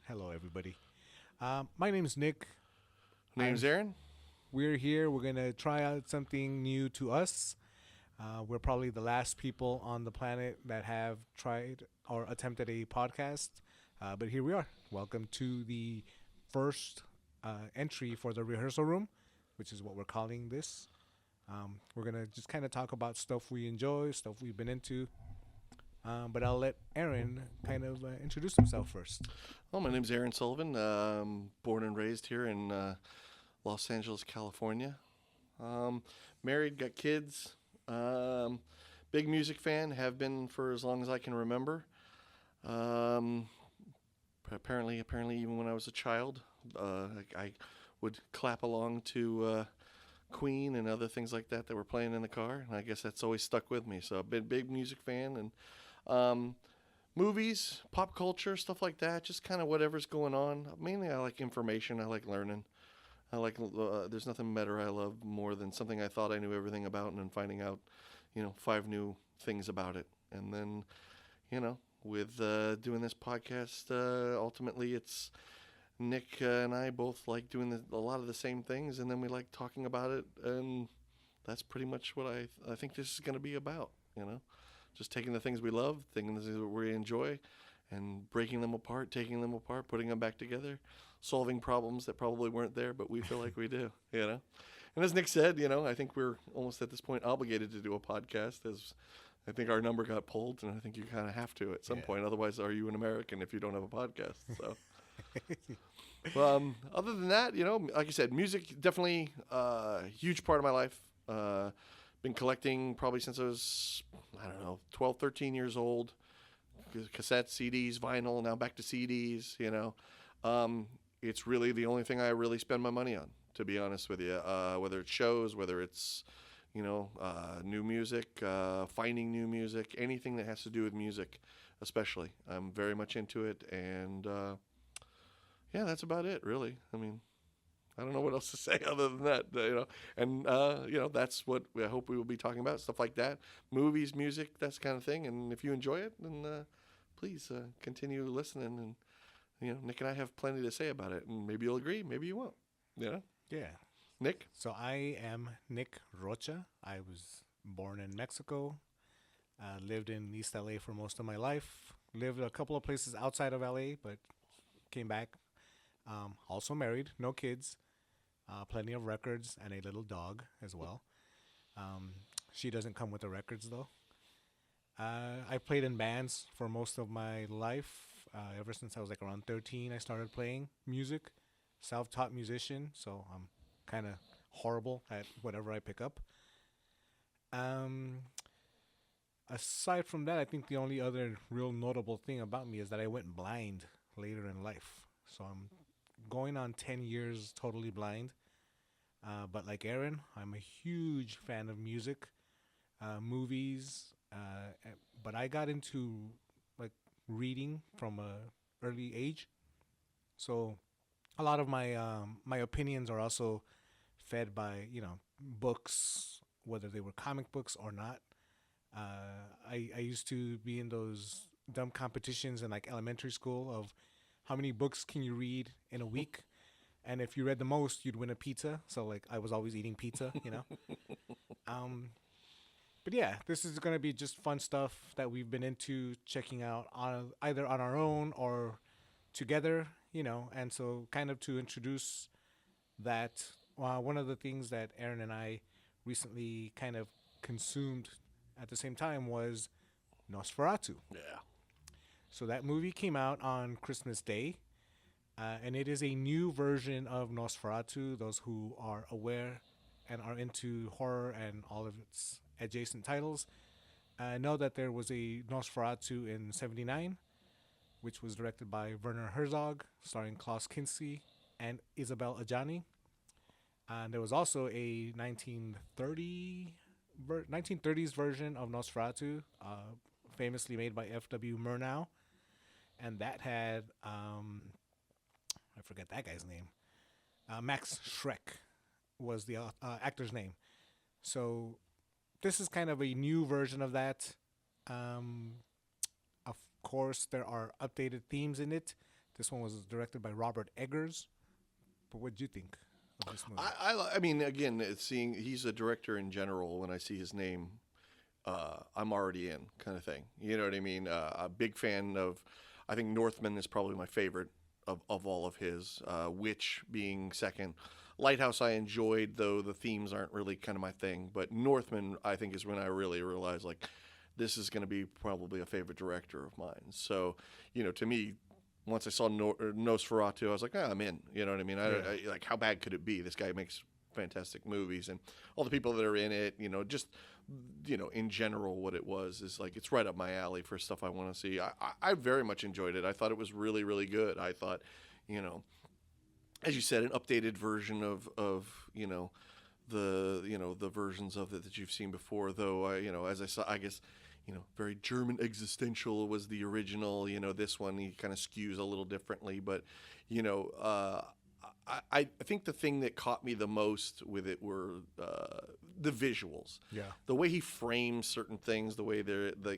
Hello, everybody. My name is Nick. Name's I'm. Aaron. We're here. We're gonna try out something new to us. We're probably the last people on the planet that have tried or attempted a podcast, but here we are. Welcome to the first entry for the rehearsal room, which is what we're calling this. We're gonna just kind of talk about stuff we enjoy, stuff we've been into. But I'll let Aaron kind of introduce himself first. Well, my name's Aaron Sullivan. Born and raised here in Los Angeles, California. Um, Married, got kids. Um, Big music fan. Have been for as long as I can remember. Um, apparently, even when I was a child, I would clap along to Queen and other things like that were playing in the car, and I guess that's always stuck with me. So I've been a big music fan, and um, movies, pop culture, stuff like that. Just kind of whatever's going on. Mainly, I like information. I like learning. I like. There's nothing better I love more than something I thought I knew everything about, and then finding out, five new things about it. And then, with doing this podcast, ultimately, it's Nick and I both like doing a lot of the same things, and then we like talking about it, and that's pretty much what I think this is going to be about. Just taking the things we love, taking the things that we enjoy, and breaking them apart, taking them apart, putting them back together, solving problems that probably weren't there, but we feel like we do. And as Nick said, I think we're almost at this point obligated to do a podcast, as I think our number got pulled, and I think you kind of have to at some Yeah. point. Otherwise, are you an American if you don't have a podcast? So. Other than that, like I said, music definitely a huge part of my life. Been collecting probably since I was, I don't know, 12, 13 years old. Cassettes, CDs, vinyl, now back to CDs. It's really the only thing I really spend my money on, to be honest with you. Whether it's shows, whether it's, new music, finding new music, anything that has to do with music, especially. I'm very much into it, and yeah, that's about it, really. I mean, I don't know what else to say other than that, And that's what I hope we will be talking about, stuff like that, movies, music, that kind of thing. And if you enjoy it, then please continue listening. And Nick and I have plenty to say about it, and maybe you'll agree, maybe you won't. Yeah. Nick. So I am Nick Rocha. I was born in Mexico. Lived in East LA for most of my life. Lived a couple of places outside of LA, but came back. Also married, no kids, plenty of records, and a little dog as well. Um, she doesn't come with the records though. I played in bands for most of my life. Ever since I was like around 13, I started playing music. Self-taught musician, so I'm kind of horrible at whatever I pick up. Um, Aside from that, I think the only other real notable thing about me is that I went blind later in life. So I'm going on 10 years totally blind. But like Aaron, I'm a huge fan of music, movies. But I got into like reading from a early age. So a lot of my opinions are also fed by books, whether they were comic books or not. I used to be in those dumb competitions in like elementary school of how many books can you read in a week, and if you read the most, you'd win a pizza. So like I was always eating pizza. Um, but yeah, this is gonna be just fun stuff that we've been into checking out on either on our own or together. And so kind of to introduce that, one of the things that Aaron and I recently kind of consumed at the same time was Nosferatu. Yeah. So that movie came out on Christmas Day, and it is a new version of Nosferatu. Those who are aware and are into horror and all of its adjacent titles know that there was a Nosferatu in '79, which was directed by Werner Herzog, starring Klaus Kinski and Isabel Adjani. And there was also a 1930s version of Nosferatu, famously made by F.W. Murnau, and that had I forget that guy's name. Max Schreck was the actor's name. So this is kind of a new version of that. Um, of course, there are updated themes in it This one was directed by Robert Eggers. But what did you think of this movie? I mean, again, seeing he's a director in general. When I see his name, I'm already in, kind of thing. You know what I mean? A big fan of. I think Northman is probably my favorite of all of his. Witch being second. Lighthouse I enjoyed, though the themes aren't really kind of my thing. But Northman, I think, is when I really realized, like, this is going to be probably a favorite director of mine. So, to me, once I saw Nosferatu, I was like, I'm in. You know what I mean? I like, how bad could it be? This guy makes fantastic movies, and all the people that are in it, just, in general, what it was is like, it's right up my alley for stuff I want to see. I very much enjoyed it. I thought it was really, really good. I thought, as you said, an updated version of the versions of it that you've seen before. Though as I saw, I guess very German existential was the original. This one he kind of skews a little differently, but I think the thing that caught me the most with it were the visuals. Yeah, the way he frames certain things, the way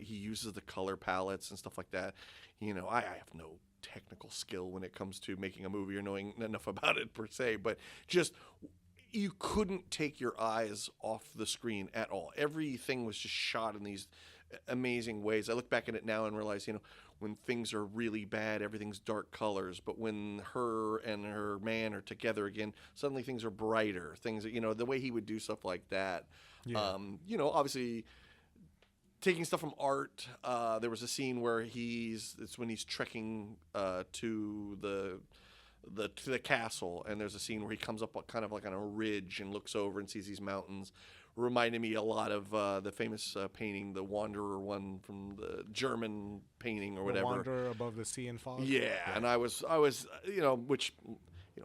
he uses the color palettes and stuff like that. I have no technical skill when it comes to making a movie or knowing enough about it per se, but just you couldn't take your eyes off the screen at all. Everything was just shot in these amazing ways. I look back at it now and realize, when things are really bad, everything's dark colors, but when her and her man are together again, suddenly things are brighter. Things, the way he would do stuff like that. Yeah. Obviously taking stuff from art. There was a scene where it's when he's trekking to the castle, and there's a scene where he comes up kind of like on a ridge and looks over and sees these mountains. Reminded me a lot of the famous painting, the Wanderer one from the German painting or whatever. The Wanderer Above the Sea and Fog. Yeah, and I was which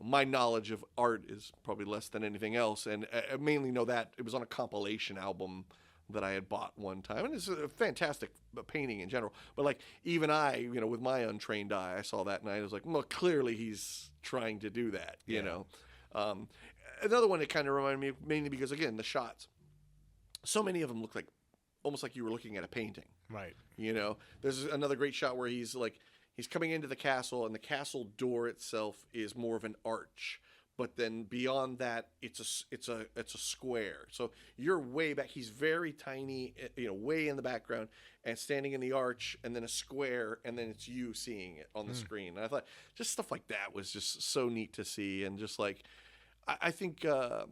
my knowledge of art is probably less than anything else, and I mainly know that it was on a compilation album that I had bought one time, and it's a fantastic painting in general. But like even I, with my untrained eye, I saw that and I was like, well, clearly he's trying to do that, you know. Another one that kind of reminded me, mainly because again the shots, so many of them look like almost like you were looking at a painting. Right. There's another great shot where he's coming into the castle, and the castle door itself is more of an arch. But then beyond that, it's a square. So you're way back. He's very tiny, way in the background, and standing in the arch, and then a square, and then it's you seeing it on the screen. And I thought just stuff like that was just so neat to see, and just like I think I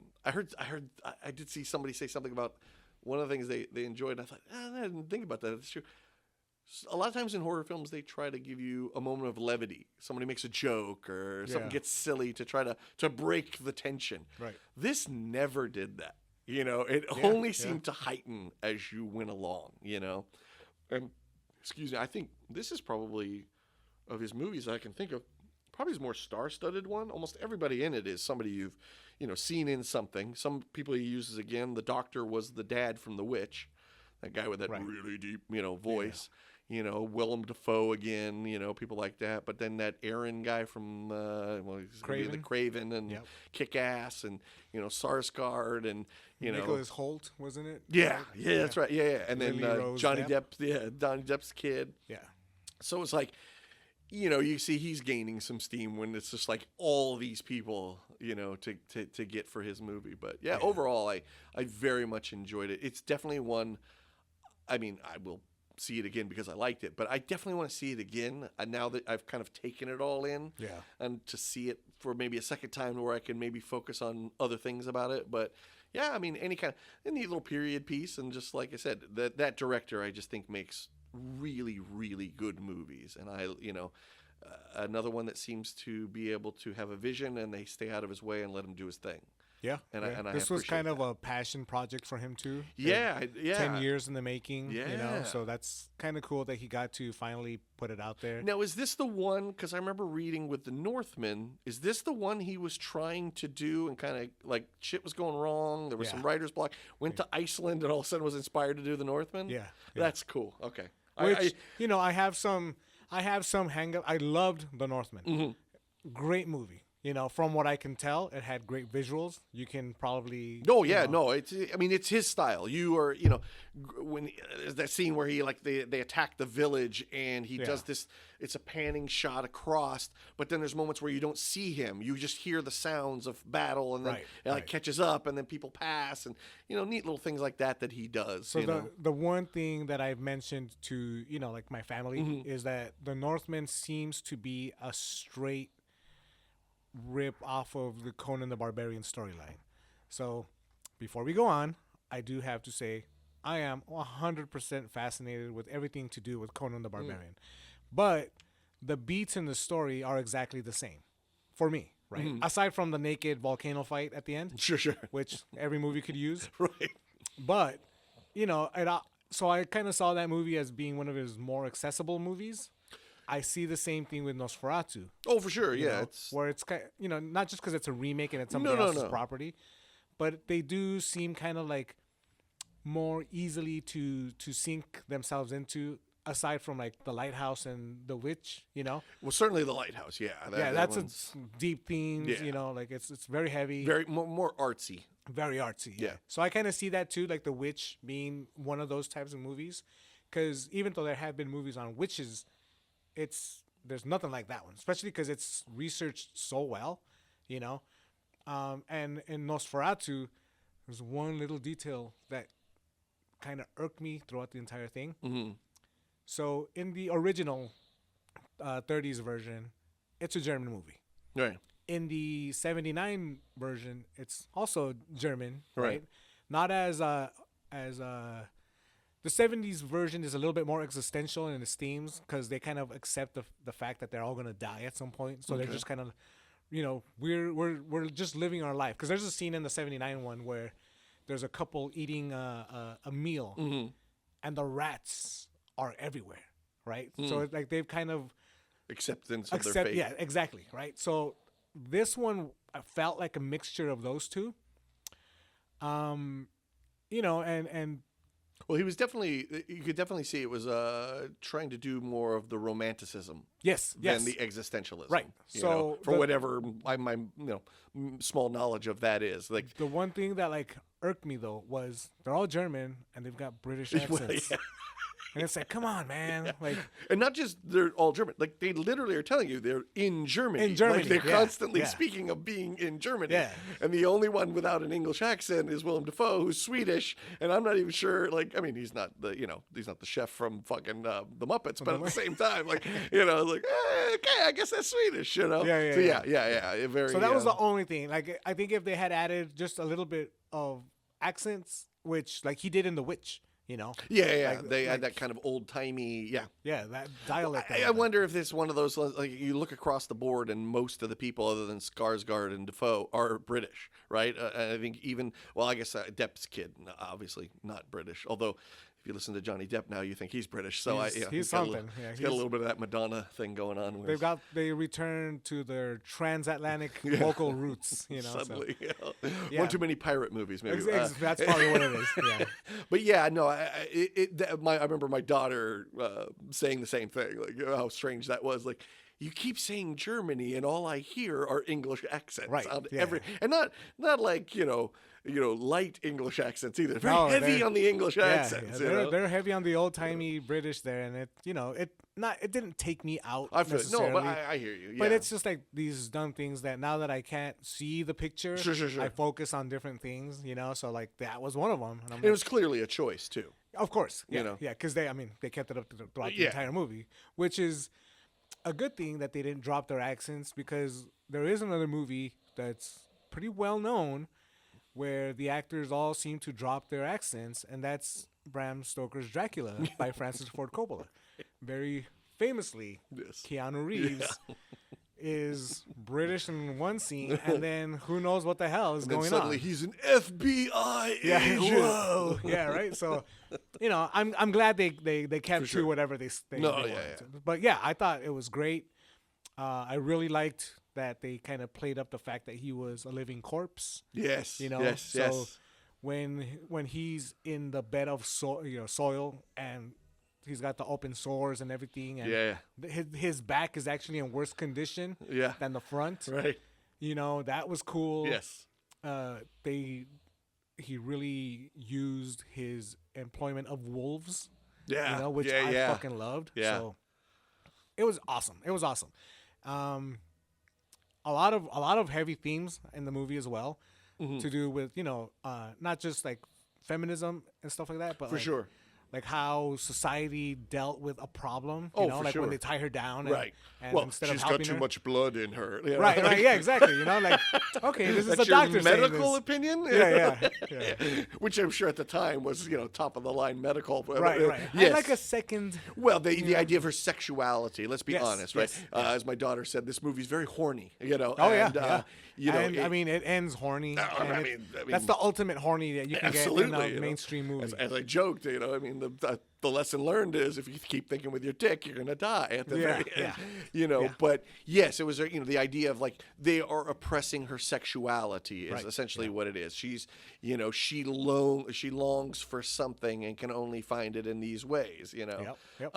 did see somebody say something about one of the things they enjoyed. And I thought I didn't think about that. It's true. A lot of times in horror films, they try to give you a moment of levity. Somebody makes a joke or something gets silly to try to break the tension. Right. This never did that. It only seemed to heighten as you went along, And, excuse me, I think this is probably, of his movies I can think of, probably his more star-studded one. Almost everybody in it is somebody you've, seen in something. Some people he uses again. The doctor was the dad from The Witch. That guy with that really deep, voice. Yeah. Willem Dafoe again, people like that. But then that Aaron guy from he's Craven. The Craven and Kick-Ass and, Sarsgaard and, Nicholas Holt, wasn't it? Yeah, that's right. Yeah. And then Johnny Depp, Johnny Depp's kid. Yeah. So it's like, you see he's gaining some steam when it's just like all these people, to get for his movie. But overall, I very much enjoyed it. It's definitely one, I mean, I will see it again because I liked it, but I definitely want to see it again now that I've kind of taken it all in, and to see it for maybe a second time where I can maybe focus on other things about it. But I mean, any kind of a neat little period piece, and just like I said, that director I just think makes really, really good movies, and another one that seems to be able to have a vision and they stay out of his way and let him do his thing. Yeah, and I this was kind that. of a passion project for him too. Yeah. 10 years in the making. Yeah. So that's kind of cool that he got to finally put it out there. Now, is this the one? Because I remember reading with the Northman. Is this the one he was trying to do and kind of like shit was going wrong? There was some writer's block. Went to Iceland and all of a sudden was inspired to do the Northman. Yeah. That's cool. Okay. Which I have some hang up. I loved the Northman. Mm-hmm. Great movie. You know, from what I can tell, it had great visuals. You can probably. Oh yeah, you know, no, I mean, it's his style. You are, when there's that scene where he like they attack the village and he does this. It's a panning shot across, but then there's moments where you don't see him. You just hear the sounds of battle, and then it like catches up, and then people pass, and neat little things like that he does. So the one thing that I've mentioned to like my family is that the Northman seems to be a straight rip off of the Conan the Barbarian storyline. So before we go on, I do have to say I am 100% fascinated with everything to do with Conan the Barbarian. But the beats in the story are exactly the same for me, right? Aside from the naked volcano fight at the end. Sure. Which every movie could use. Right. But, so I kind of saw that movie as being one of his more accessible movies. I see the same thing with Nosferatu. Oh, for sure, yeah. Where it's kind of, not just because it's a remake and it's somebody else's property, but they do seem kind of like more easily to sink themselves into, aside from like The Lighthouse and The Witch, Well, certainly The Lighthouse, yeah. That's a deep themes, like it's very heavy. Very more artsy. Very artsy, yeah. So I kind of see that too, like The Witch being one of those types of movies, because even though there have been movies on witches, there's nothing like that one, especially because it's researched so well, and in Nosferatu, there's one little detail that kind of irked me throughout the entire thing. So in the original 30s version, it's a German movie. Right. In the 79 version, it's also German, right? Not as the 70s version is a little bit more existential in its themes because they kind of accept the fact that they're all going to die at some point. So they're just kind of, we're just living our life. Because there's a scene in the 79 one where there's a couple eating a meal and the rats are everywhere, right? So it's like they've kind of acceptance of their fate. Yeah, exactly, right? So this one, I felt like a mixture of those two. And well, he was definitely, you could definitely see it was trying to do more of the romanticism than the existentialism. Right. So for whatever my small knowledge of that is. Like the one thing that like irked me though was they're all German and they've got British accents. Well, and it's like, come on, man. Like, and not just they're all German. Like they literally are telling you they're in Germany. In Germany, like, they're constantly speaking of being in Germany. Yeah. And the only one without an English accent is Willem Dafoe, who's Swedish. And I'm not even sure. Like, I mean, he's not the chef from fucking the Muppets, but at the same time, like, like okay, I guess that's Swedish. Yeah. So yeah. Very. So that was the only thing. Like, I think if they had added just a little bit of accents, which like he did in The Witch. Yeah. They had that kind of old timey, that dialect. I wonder if this one of those, like you look across the board, and most of the people other than Skarsgård and Defoe are British, right? I think I guess Depp's kid, obviously not British, although. If you listen to Johnny Depp now, you think he's British. So he's something. He's got a little bit of that Madonna thing going on. They return to their transatlantic vocal roots. Suddenly, one too many pirate movies, maybe. That's probably what it is. Yeah. But yeah, no, I remember my daughter saying the same thing. Like how strange that was. Like. You keep saying Germany, and all I hear are English accents. Right. And not like light English accents either. Very heavy on the English accents. They're heavy on the old timey British there, and it didn't take me out necessarily. No, but I hear you. Yeah. But it's just like these dumb things that now that I can't see the picture, sure. I focus on different things. So like that was one of them. And it was clearly a choice too. Of course, because they kept it up throughout the entire movie, which is a good thing that they didn't drop their accents, because there is another movie that's pretty well known where the actors all seem to drop their accents, and that's Bram Stoker's Dracula by Francis Ford Coppola. Very famously, Keanu Reeves is British in one scene, and then who knows what the hell is going suddenly on. He's an FBI agent. Whoa. Yeah, right. So, I'm glad they kept true whatever they wanted to. But yeah, I thought it was great. I really liked that they kind of played up the fact that he was a living corpse. Yes. Yes. When he's in the bed of soil and he's got the open sores and everything, and his back is actually in worse condition than the front. Right. You know, that was cool. Yes. He really used his employment of wolves. Yeah. You know, which yeah, I yeah. fucking loved. Yeah. So it was awesome. It was awesome. A lot of heavy themes in the movie as well, to do with, you know, not just like feminism and stuff like that, but For like, sure. like how society dealt with a problem. Oh, You know, for like sure. when they tie her down. Right. And Well, instead she's of got helping too her, much blood in her. You know, Right, like- right, yeah, exactly. You know, like, okay, this is That's a your doctor saying medical this. opinion? Yeah. Which I'm sure at the time was, you know, top of the line medical. Right. Yes. And like a second. Well, the idea of her sexuality, let's be Yes, honest, right? yes, As my daughter said, this movie's very horny, you know. Oh, and, yeah. You know, and I mean, it ends horny. I and mean, that's the ultimate horny that you can absolutely, get in you a know. mainstream movie. As I joked, you know, I mean, the lesson learned is if you keep thinking with your dick, you're going to die at the very end. Yeah. You know, Yeah. but yes, it was, you know, the idea of like they are oppressing her sexuality is Right. essentially what it is. She's, you know, she longs for something and can only find it in these ways, you know. Yep.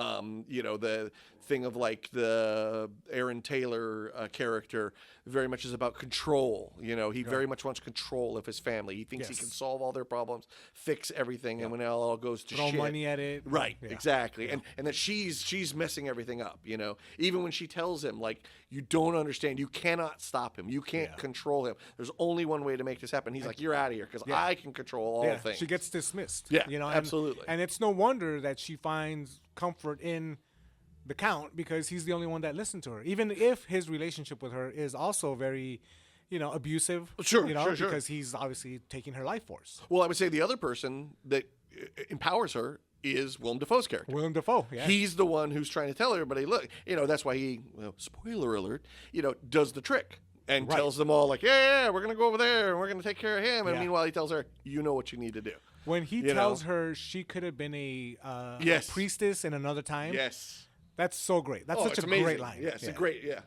You know, the thing of like the Aaron Taylor character very much is about control. You know, he very much wants control of his family. He thinks he Yes. can solve all their problems, fix everything, and when it all goes to Throw shit, money at it. right? Yeah. Exactly, and that she's messing everything up. You know, even when she tells him like, you don't understand, you cannot stop him, you can't control him. There's only one way to make this happen. He's like, you're out of here because I can control all things. She gets dismissed. Yeah, you know, absolutely. And it's no wonder that she finds comfort in the Count because he's the only one that listened to her. Even if his relationship with her is also very, you know, abusive. Sure, you know, sure. because he's obviously taking her life force. Well, I would say the other person that empowers her is Willem Dafoe's character. Willem Dafoe, yeah. He's the one who's trying to tell everybody, look, you know, that's why he, well, spoiler alert, you know, does the trick and Right. tells them all like, yeah, we're going to go over there and we're going to take care of him. And Yeah. meanwhile, he tells her, you know what you need to do. When he You tells know? her she could have been a Yes. priestess in another time. Yes. That's so great. That's such it's a amazing. great line. Yeah, it's a great, yeah.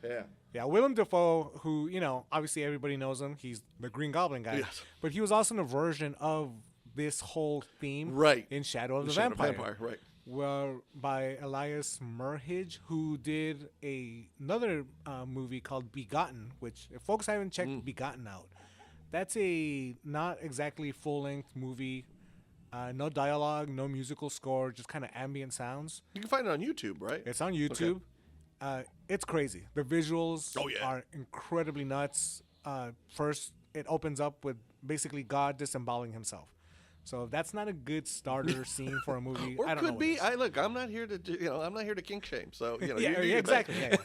Yeah, Willem Dafoe, who, you know, obviously everybody knows him. He's the Green Goblin guy. Yes. But he was also in a version of this whole theme Right. in Shadow of the Shadow of Vampire. right. Well, by Elias Merhige, who did another movie called Begotten, which if folks haven't checked Begotten out, that's a not exactly full-length movie. No dialogue, no musical score, just kind of ambient sounds. You can find it on YouTube, right? It's on YouTube. It's crazy. The visuals are incredibly nuts. First, it opens up with basically God disemboweling himself. So if that's not a good starter scene for a movie, Or I don't could know. be. I'm not here to, I'm not here to kink shame. So, you know, Yeah, you do yeah, your exactly. thing.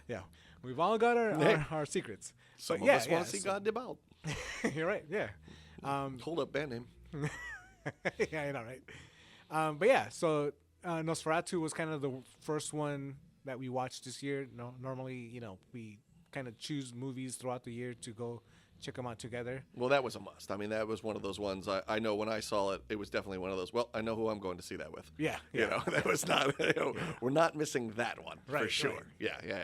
Yeah. We've all got our secrets. Some But of us want to see God devout. You're right. Yeah. Hold up, band name. Yeah, I know, right? But yeah, so Nosferatu was kind of the first one that we watched this year. No, normally, you know, we kind of choose movies throughout the year to go check them out together. Well, that was a must. I mean, that was one of those ones. I know when I saw it, it was definitely one of those. Well, I know who I'm going to see that with. Yeah. You know, that was not. You know, we're not missing that one for Right, sure. right. Yeah.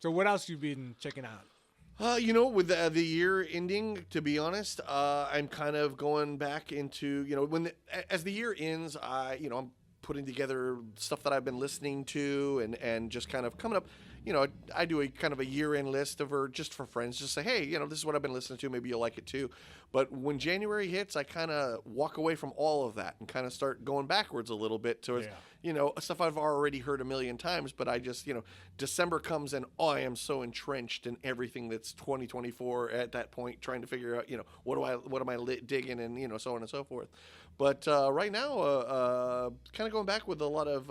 So what else you been checking out? You know, with the year ending, to be honest, I'm kind of going back into, you know, as the year ends, I'm putting together stuff that I've been listening to and just kind of coming up. You know, I do a kind of a year-end list just for friends, just say, hey, you know, this is what I've been listening to. Maybe you'll like it too. But when January hits, I kind of walk away from all of that and kind of start going backwards a little bit towards, you know, stuff I've already heard a million times. But I just, you know, December comes and I am so entrenched in everything that's 2024 at that point, trying to figure out, you know, what am I digging and, you know, so on and so forth. But right now, kind of going back with a lot of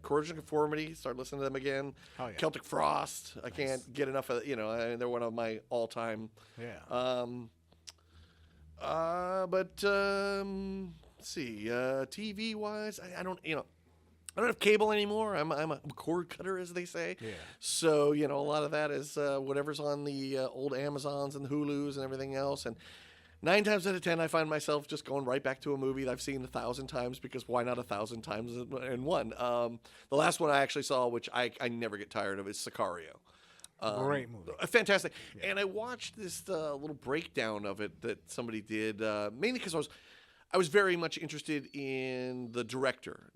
Corrosion of Conformity. Start listening to them again. Oh, yeah. Celtic Frost. I can't get enough of. You know, they're one of my all-time. Yeah. Let's see. TV wise, I don't. You know, I don't have cable anymore. I'm a cord cutter, as they say. Yeah. So you know, a lot of that is whatever's on the old Amazons and Hulus and everything else, and 9 times out of 10, I find myself just going right back to a movie that I've seen 1,000 times because why not 1,000 times in one? The last one I actually saw, which I never get tired of, is Sicario. Great movie. Fantastic. Yeah. And I watched this little breakdown of it that somebody did, mainly because I was very much interested in the director,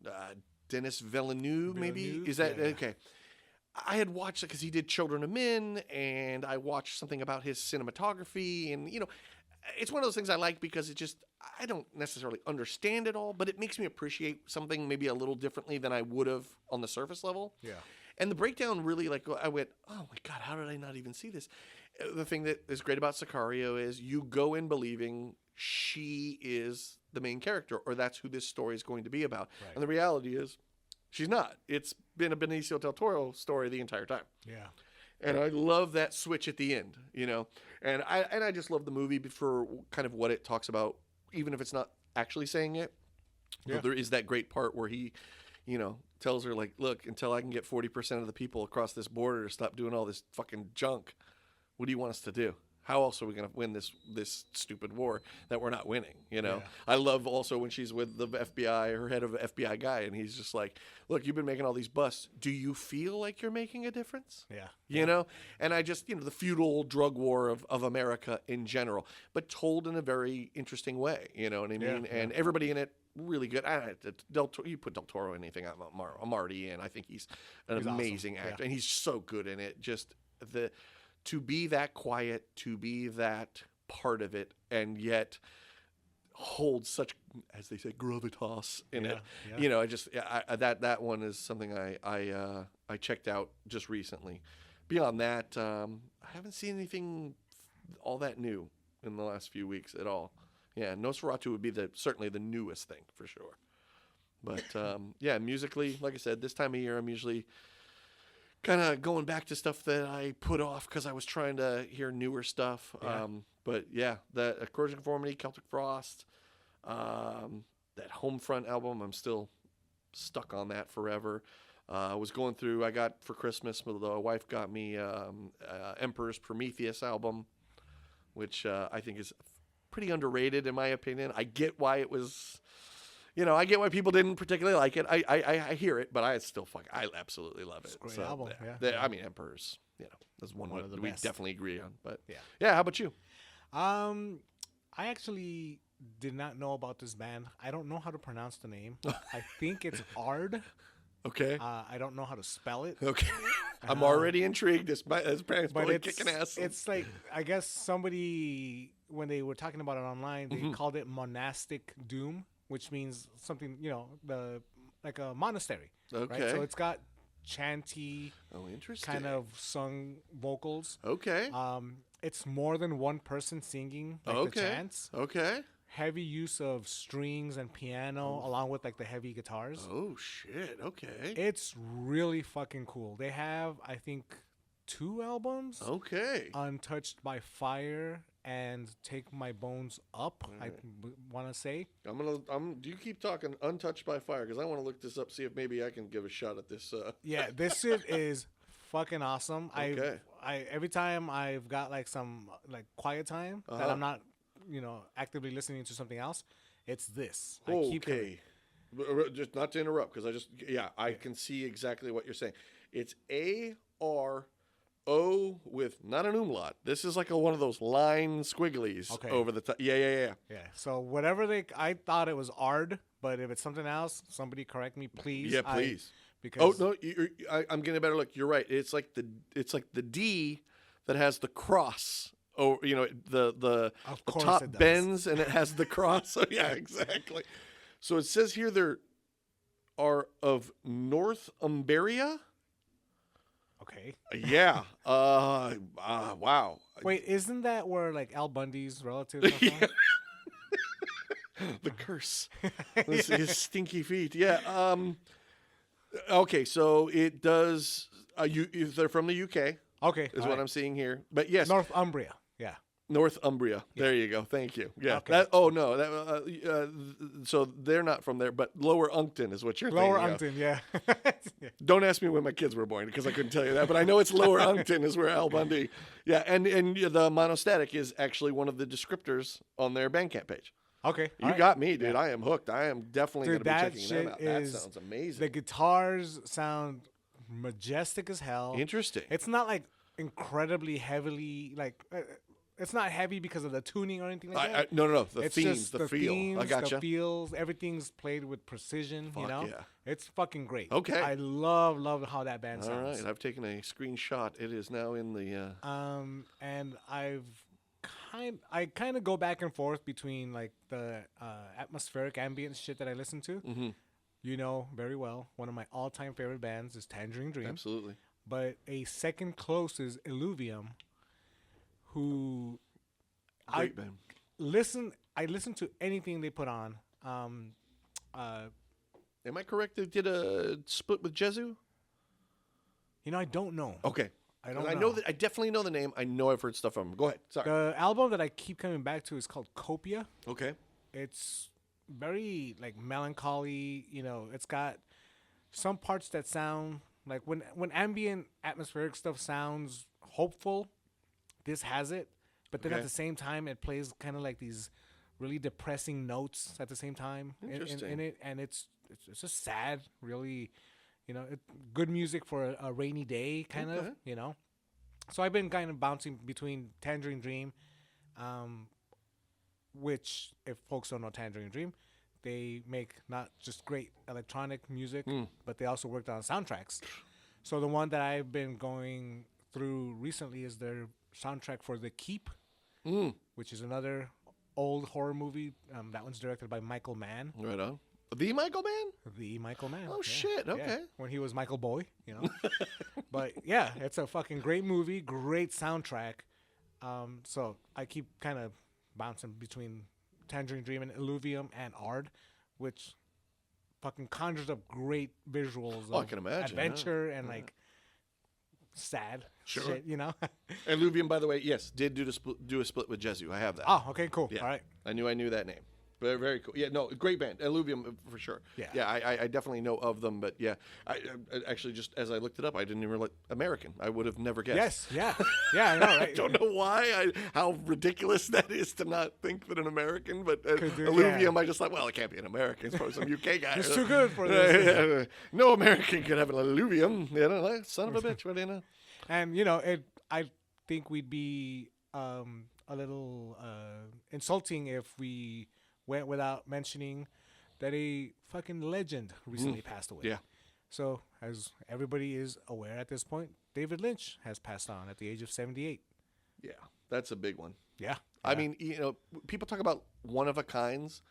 Denis Villeneuve, maybe? Is that okay? I had watched it because he did Children of Men, and I watched something about his cinematography, and it's one of those things I like because I don't necessarily understand it all, but it makes me appreciate something maybe a little differently than I would have on the surface level. Yeah. And the breakdown really, like, I went, oh my God, how did I not even see this? The thing that is great about Sicario is you go in believing she is the main character, or that's who this story is going to be about. Right. And the reality is she's not. It's been a Benicio del Toro story the entire time. Yeah. And I love that switch at the end, And I just love the movie for kind of what it talks about, even if it's not actually saying it. Yeah. But there is that great part where he, tells her, like, look, until I can get 40% of the people across this border to stop doing all this fucking junk, what do you want us to do? How else are we going to win this stupid war that we're not winning? Yeah. I love also when she's with the FBI, her head of the FBI guy, and he's just like, look, you've been making all these busts. Do you feel like you're making a difference? Yeah. And I just, the feudal drug war of America in general, but told in a very interesting way, you know what I mean? Yeah. And everybody in it, really good. You put Del Toro in anything, I'm already in. I think he's an amazing awesome. actor, and he's so good in it. Just to be that quiet, to be that part of it, and yet hold such, as they say, gravitas in it. Yeah. That one is something I checked out just recently. Beyond that, I haven't seen anything all that new in the last few weeks at all. Yeah, Nosferatu would be certainly the newest thing for sure. But musically, like I said, this time of year I'm usually kind of going back to stuff that I put off because I was trying to hear newer stuff. Yeah. But yeah, that Corrosion Conformity, Celtic Frost, that Homefront album, I'm still stuck on that forever. I was going through, I got for Christmas, the wife got me Emperor's Prometheus album, which I think is pretty underrated in my opinion. I get why it was, I get why people didn't particularly like it. I hear it, but I absolutely love it. It's a great So, album. Yeah. I mean, Emperor's, that's one of the we best. definitely agree on. But Yeah. How about you? I actually did not know about this band. I don't know how to pronounce the name. I think it's Ard. Okay. I don't know how to spell it. Okay. I'm already intrigued. This band's But probably kicking ass. it's like, I guess somebody, when they were talking about it online, they called it monastic doom, which means something, like a monastery. Okay. Right? So it's got chanty, Interesting. kind of sung vocals. Okay. It's more than one person singing the chants. Okay. Heavy use of strings and piano along with like the heavy guitars. Oh shit. Okay. It's really fucking cool. They have, I think, 2 albums. Okay. Untouched by Fire and Take My Bones Up, I want to say. Do you keep talking Untouched by Fire? Because I want to look this up, see if maybe I can give a shot at this. Yeah, this shit is fucking awesome. Okay. I every time I've got like some like quiet time that I'm not, actively listening to something else, it's this. I keep coming. Just not to interrupt, because I can see exactly what you're saying. It's ARO with not an umlaut. This is like one of those line squigglies over the top. Yeah. Yeah. So whatever I thought it was Ard, but if it's something else, somebody correct me, please. Yeah, please. Because I'm getting a better look. You're right. It's like the D that has the cross. Oh, the top bends and it has the cross. So yeah, exactly. So it says here there are of Northumbria. Okay. Yeah. Wow. Wait, isn't that where like Al Bundy's relatives are from? The curse. His stinky feet. Yeah. Okay, so it does. They're from the UK. Okay, is what I'm seeing here. But yes, Northumbria. Yeah. Northumbria. Yeah. There you go. Thank you. Yeah. Okay. So they're not from there, but Lower Uncton is what you're Lower thinking. Uncton, yeah. Don't ask me when my kids were born because I couldn't tell you that, but I know it's Lower Uncton is where Al Bundy. Yeah, and the monostatic is actually one of the descriptors on their Bandcamp page. Okay. You got me, dude. Yeah. I am hooked. I am definitely going to be checking that out. That sounds amazing. The guitars sound majestic as hell. Interesting. It's not like incredibly heavily, like, it's not heavy because of the tuning or anything like that. No. The It's themes, just the feel. themes, I gotcha. the feels, everything's played with precision. Fuck You know, yeah. it's fucking great. Okay. I love how that band All sounds. right, I've taken a screenshot. It is now in the. And I kind of go back and forth between like the atmospheric ambient shit that I listen to. Mhm. You know very well, one of my all-time favorite bands is Tangerine Dream. Absolutely. But a second close is Illuvium, who Great band. I listen to anything they put on. Am I correct? They did a split with Jesu. You know, I don't know. Okay. I don't 'Cause know. I know that. I definitely know the name. I know I've heard stuff from him. Go ahead. Sorry. The album that I keep coming back to is called Copia. Okay. It's very like melancholy. You know, it's got some parts that sound like when ambient atmospheric stuff sounds hopeful. This has it, but then Okay. at the same time, it plays kind of like these really depressing notes at the same time in it, and it's just sad. Really, you know, good music for a rainy day, kind of. Okay. You know, so I've been kind of bouncing between Tangerine Dream, which, if folks don't know Tangerine Dream, they make not just great electronic music, but they also worked on soundtracks. So the one that I've been going through recently is their soundtrack for The Keep, which is another old horror movie. That one's directed by Michael Mann. Right on. The Michael Mann? The Michael Mann. Oh, shit. Okay. When he was Michael Boy, you know. But yeah, it's a fucking great movie, great soundtrack. So I keep kind of bouncing between Tangerine Dream and Illuvium and Ard, which fucking conjures up great visuals Oh, I of can imagine, adventure and like sad shit, you know. And Luvian, by the way, yes, did do a split with Jesu. I have that. Oh, okay, cool. Yeah. All right. I knew that name. Very, very cool. Yeah, no, great band. Illuvium, for sure. Yeah. I definitely know of them, but yeah. I actually, just as I looked it up, I didn't even realize American. I would have never guessed. Yes, yeah. I know, right? I don't know why, how ridiculous that is to not think that an American, but Could do- Illuvium, yeah. I just thought, well, it can't be an American. It's probably some UK guy. It's too good for this. No American could have an Illuvium. You know, like, son of a bitch, what do you know? And you know, I think we'd be a little insulting if we went without mentioning that a fucking legend recently passed away. Yeah. So, as everybody is aware at this point, David Lynch has passed on at the age of 78. Yeah, that's a big one. Yeah. I mean, you know, people talk about one of a kinds.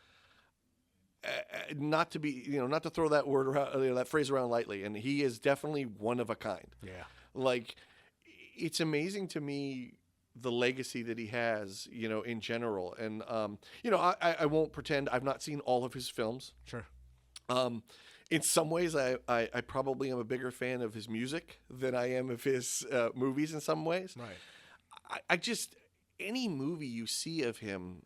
Not to be, you know, not to throw that word around, that phrase around lightly, and he is definitely one of a kind. Yeah. Like, it's amazing to me the legacy that he has, you know, in general. And you know, I won't pretend I've not seen all of his films. Sure. In some ways, I probably am a bigger fan of his music than I am of his movies. In some ways, Right. I just, any movie you see of him,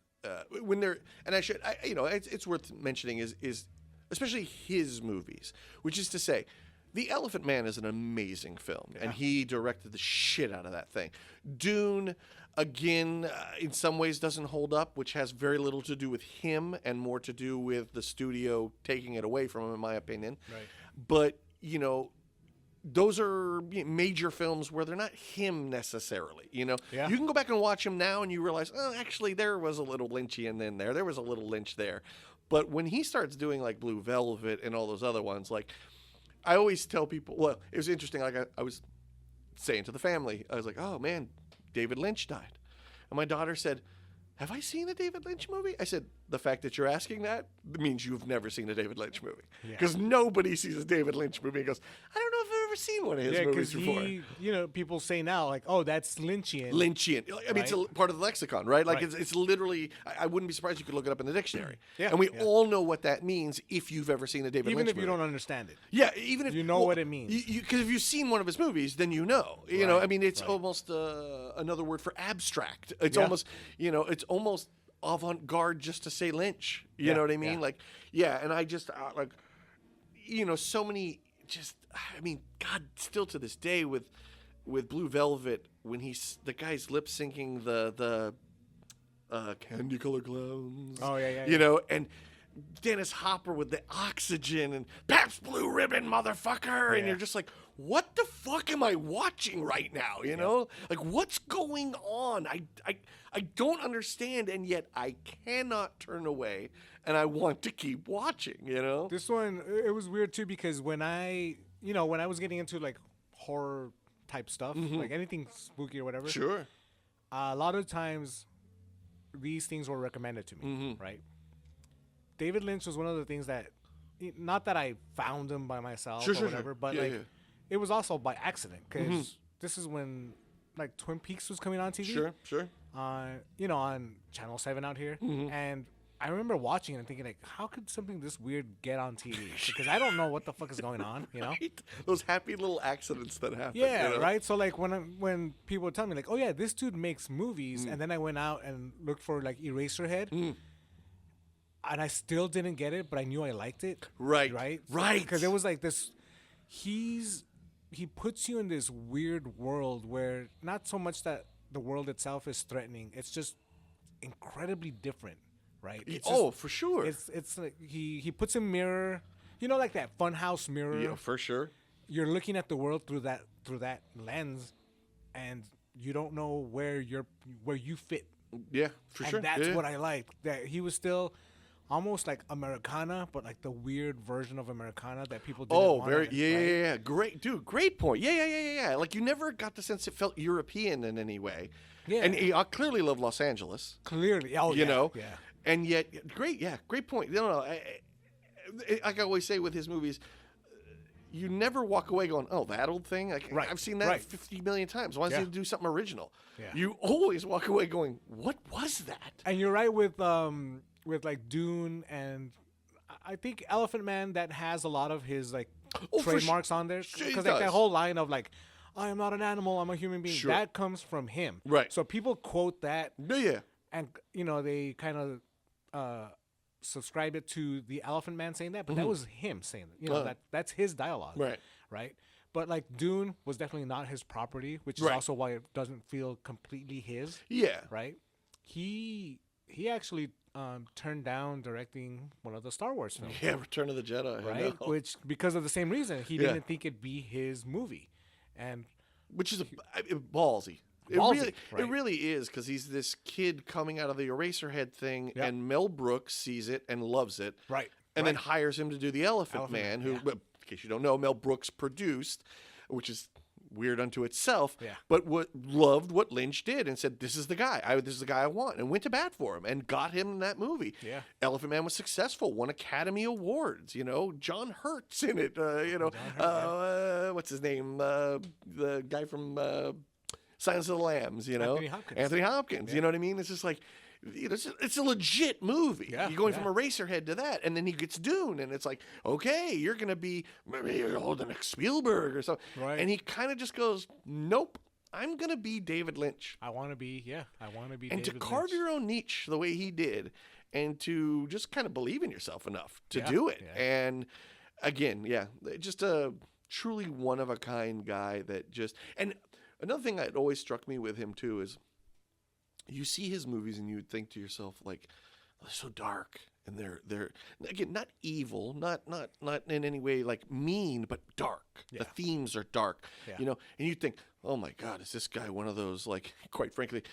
when they're, and you know, it's worth mentioning is especially his movies, which is to say, The Elephant Man is an amazing film, and he directed the shit out of that thing. Dune, again, in some ways doesn't hold up, which has very little to do with him and more to do with the studio taking it away from him, in my opinion. Right. But, you know, those are major films where they're not him necessarily. You know, Yeah. you can go back and watch him now and you realize, oh, actually, there was a little Lynchian in there. There was a little Lynch there. But when he starts doing like Blue Velvet and all those other ones, like, I always tell people, well, it was interesting. Like I was saying to the family, I was like, oh man, David Lynch died. And my daughter said, have I seen a David Lynch movie? I said, the fact that you're asking that means you've never seen a David Lynch movie. Because nobody sees a David Lynch movie and goes, I don't know if I've ever seen one of his movies before. You know, people say now, like, oh, that's Lynchian. Lynchian. I mean, it's Right. a part of the lexicon, right? Like, Right. it's literally, I wouldn't be surprised you could look it up in the dictionary. Yeah, And we yeah. all know what that means if you've ever seen a David Even Lynch if movie. you don't understand it. Yeah, even if You know what it means. Because if you've seen one of his movies, then you know. You know, Right, I mean, it's right. almost another word for abstract. It's Yeah. almost, you know, it's almost avant-garde just to say Lynch. You Yeah, know what I mean? yeah. Like, yeah, and I just like, you know, so many. Just, I mean, God, still to this day with Blue Velvet, when the guy's lip syncing the Candy Color Clowns. Oh, yeah. You know, and Dennis Hopper with the oxygen and Pabst Blue Ribbon, motherfucker, and Yeah. you're just like, what the fuck am I watching right now? You know, like what's going on? I don't understand, and yet I cannot turn away, and I want to keep watching. You know, This one, it was weird too because when I was getting into like horror type stuff, like anything spooky or whatever, sure, a lot of times these things were recommended to me, right? David Lynch was one of the things that, not that I found him by myself or whatever, but Yeah, like yeah. it was also by accident because this is when like Twin Peaks was coming on TV. Sure. On Channel 7 out here. And I remember watching it and thinking, like, how could something this weird get on TV? Because I don't know what the fuck is going on, you know? Right? Those happy little accidents that happen. Yeah, you know? right? So, like, when people would tell me, like, oh, yeah, this dude makes movies, and then I went out and looked for, like, Eraserhead, and I still didn't get it, but I knew I liked it. Right. Right? Because it was like this, he puts you in this weird world where not so much that the world itself is threatening, it's just incredibly different. Right. It's For sure. It's like he puts a mirror, like that funhouse mirror. Yeah, for sure. You're looking at the world through that lens, and you don't know where you fit. Yeah, for sure. And that's Yeah. what I liked. That he was still almost like Americana, but like the weird version of Americana that people didn't want. Very yeah. Great, dude. Great point. Yeah. Like you never got the sense it felt European in any way. Yeah. And he clearly loved Los Angeles. Clearly. Oh, You know. Yeah. And yet, great point. No. Like I always say with his movies, you never walk away going, "Oh, that old thing." Like, Right, I've seen that right. 50 million times. Why doesn't he do something original? Yeah. You always walk away going, "What was that?" And you're right with like Dune and I think Elephant Man that has a lot of his like Oh, for trademarks on there Sure, he because like that does. whole line of like I am not an animal, I'm a human being. Sure. That comes from him. Right. So people quote that Yeah. and they kind of subscribe it to the Elephant Man saying that, but that was him saying it. That's his dialogue. Right. Right. But like Dune was definitely not his property, which is Right. also why it doesn't feel completely his. Yeah. Right. He actually turned down directing one of the Star Wars films. Yeah. Return of the Jedi. I Right. know. Which because of the same reason, he Yeah. didn't think it'd be his movie. And Which is ballsy. Ballsy, It right. really is because he's this kid coming out of the Eraserhead thing, Yep. and Mel Brooks sees it and loves it, right. and then hires him to do the Elephant Man, who, yeah. but in case you don't know, Mel Brooks produced, which is weird unto itself, Yeah. but loved what Lynch did and said, "This is the guy. This is the guy I want," and went to bat for him and got him in that movie. Yeah. Elephant Man was successful, won Academy Awards. John Hurt's in it. What's his name? The guy from Silence of the Lambs. Anthony Hopkins. Anthony Hopkins. You know what I mean? It's just like. It's a legit movie. Yeah, You're going yeah. from Eraserhead to that, and then he gets Dune, and it's like, okay, you're gonna be maybe the next Spielberg or something. Right. And he kind of just goes, nope, I'm gonna be David Lynch, I want to be and David to carve Lynch. your own niche the way he did, and to just kind of believe in yourself enough to Yeah, do it. yeah. And again, just a truly one of a kind guy that just. And another thing that always struck me with him too is. You see his movies and you would think to yourself, like, they're so dark and they're again not evil, not in any way like mean, but dark. Yeah. The themes are dark, Yeah. and you think, oh my God, is this guy one of those, like, quite frankly,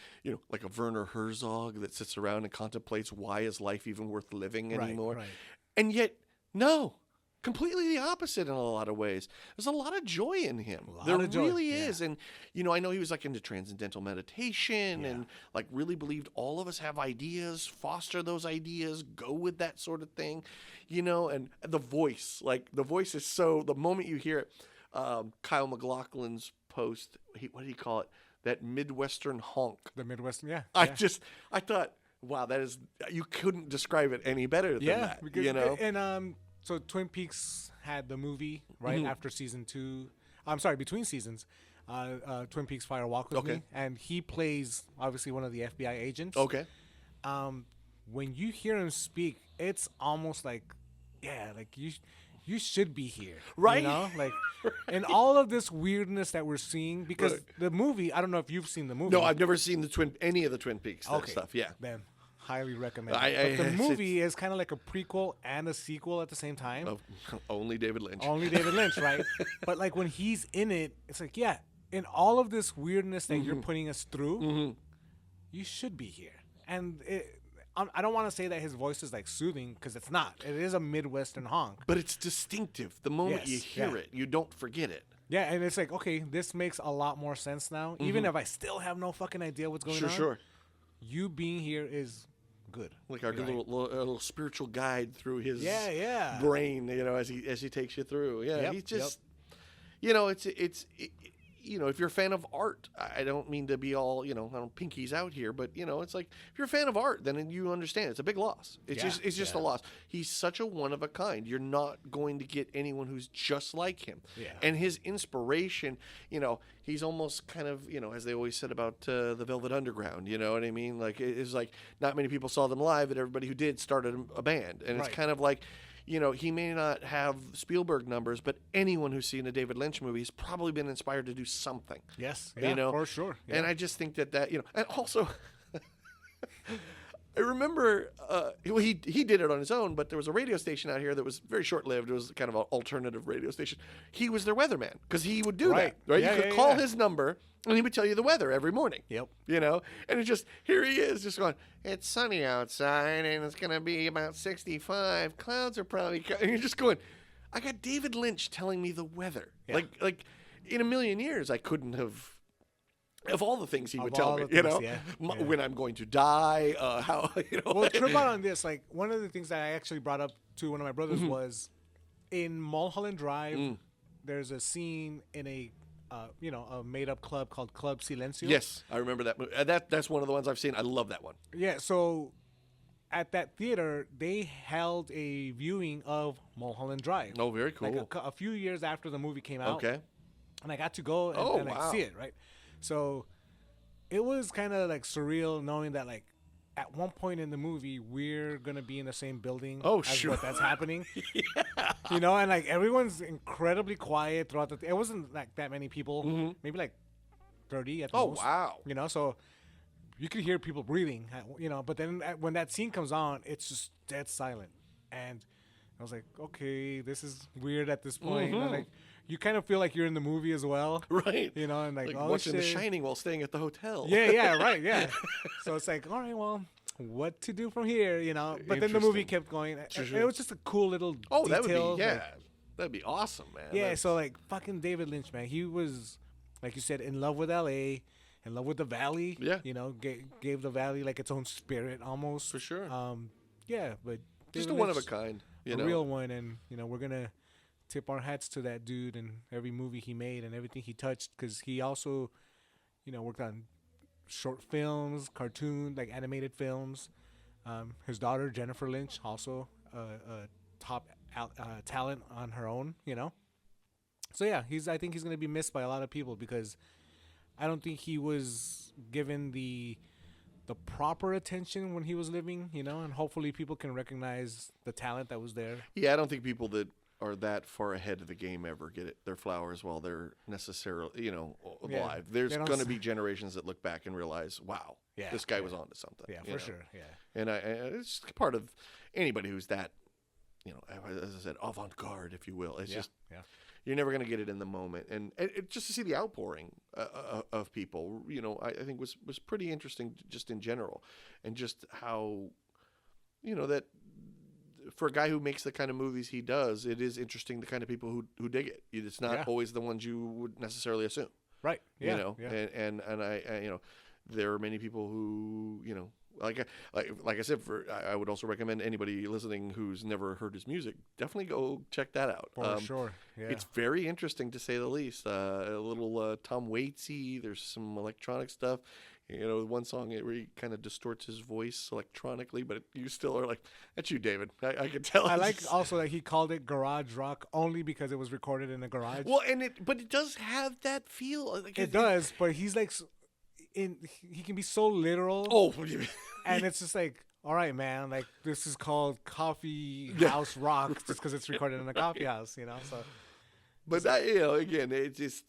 like a Werner Herzog that sits around and contemplates why is life even worth living anymore? Right. And yet, no. Completely the opposite in a lot of ways. There's a lot of joy in him. There of joy, really yeah. is. And, I know he was like into transcendental meditation and like really believed all of us have ideas, foster those ideas, go with that sort of thing, and the voice, is so, the moment you hear it, Kyle MacLachlan's post, what did he call it? That Midwestern honk. The Midwestern, yeah. I thought, wow, that is, you couldn't describe it any better than that, because, And so Twin Peaks had the movie right Mm-hmm. after season 2. I'm sorry, between seasons. Twin Peaks Fire Walk with Okay. Me, and he plays obviously one of the FBI agents. Okay. When you hear him speak, it's almost like, like you should be here, Right. Like, and all of this weirdness that we're seeing because Right. the movie. I don't know if you've seen the movie. No, I've never seen any of the Twin Peaks Okay. stuff. Yeah. Then highly recommend. But The movie is kind of like a prequel and a sequel at the same time. Only David Lynch. Only David Lynch, right? But like when he's in it, it's like, yeah, in all of this weirdness that you're putting us through, you should be here. And I don't want to say that his voice is like soothing, because it's not. It is a Midwestern honk. But it's distinctive. The moment you hear it, you don't forget it. Yeah, and it's like, okay, this makes a lot more sense now. Even if I still have no fucking idea what's going on. Sure. You being here is good. Like our little spiritual guide through his yeah. brain, as he takes you through. Yeah, Yep, he's just, it's if you're a fan of art, I don't mean to be all, I don't pinkies out here, but it's like if you're a fan of art, then you understand it's a big loss. It's just a loss. He's such a one of a kind. You're not going to get anyone who's just like him. Yeah. And his inspiration, he's almost kind of, as they always said about the Velvet Underground, you know what I mean? Like it's like not many people saw them live, but everybody who did started a band. And it's kind of like, he may not have Spielberg numbers, but anyone who's seen a David Lynch movie has probably been inspired to do something. Yes, for sure. Yeah. And I just think that and also, I remember he did it on his own, but there was a radio station out here that was very short-lived. It was kind of an alternative radio station. He was their weatherman because he would do that, right? Yeah, you could call his number, and he would tell you the weather every morning. Yep. And it's just, here he is just going, it's sunny outside, and it's going to be about 65. Clouds are probably, and you're just going, I got David Lynch telling me the weather. Yeah. Like in a million years, I couldn't have, of all the things he would tell me, when I'm going to die, how, Well, trip out on this, like one of the things that I actually brought up to one of my brothers was in Mulholland Drive, there's a scene in a made-up club called Club Silencio. Yes, I remember that movie. That's one of the ones I've seen. I love that one. Yeah, so at that theater, they held a viewing of Mulholland Drive. Oh, very cool. Like a few years after the movie came out. Okay. And I got to go and see it, right? So it was kind of like surreal knowing that like at one point in the movie we're gonna be in the same building as what that's happening. And like everyone's incredibly quiet throughout it wasn't like that many people, maybe like 30 at the most. Oh wow. So you could hear people breathing, but then when that scene comes on, it's just dead silent. And I was like, okay, this is weird at this point. Like, you kind of feel like you're in the movie as well. Right. And like oh, watching The Shining while staying at the hotel. Yeah, right, yeah. So it's like, all right, well, what to do from here, But then the movie kept going. It was just a cool little detail. That would be, that'd be awesome, man. Yeah, so like fucking David Lynch, man. He was, like you said, in love with L.A., in love with the Valley. Yeah. Gave the Valley like its own spirit almost. For sure. Yeah, but just a one of a kind. A real one, and we're gonna tip our hats to that dude and every movie he made and everything he touched, because he also, worked on short films, cartoon, like animated films. His daughter Jennifer Lynch, also a top talent on her own, So yeah, I think he's gonna be missed by a lot of people, because I don't think he was given the proper attention when he was living, and hopefully people can recognize the talent that was there. Yeah, I don't think people that are that far ahead of the game ever get their flowers while they're necessarily, alive. There's going to be generations that look back and realize, wow, this guy was onto something. Yeah, for sure. Yeah. And it's part of anybody who's that, as I said, avant-garde, if you will. It's just, you're never going to get it in the moment. And just to see the outpouring of people, I think was pretty interesting just in general. And just how, that for a guy who makes the kind of movies he does, it is interesting the kind of people who dig it. It's not always the ones you would necessarily assume. Right. Yeah. And I there are many people who, like I said, I would also recommend anybody listening who's never heard his music, definitely go check that out. For sure. Yeah. It's very interesting, to say the least. A little Tom Waitsy. There's some electronic stuff. One song where he kind of distorts his voice electronically, but you still are like, that's you, David. I can tell. I like also that he called it garage rock only because it was recorded in a garage. Well, but it does have that feel. Like it does, but he's like, he can be so literal. Oh, and it's just like, all right, man, like this is called coffee house rock just because it's recorded in a coffee house, So But that, you know, again, it's just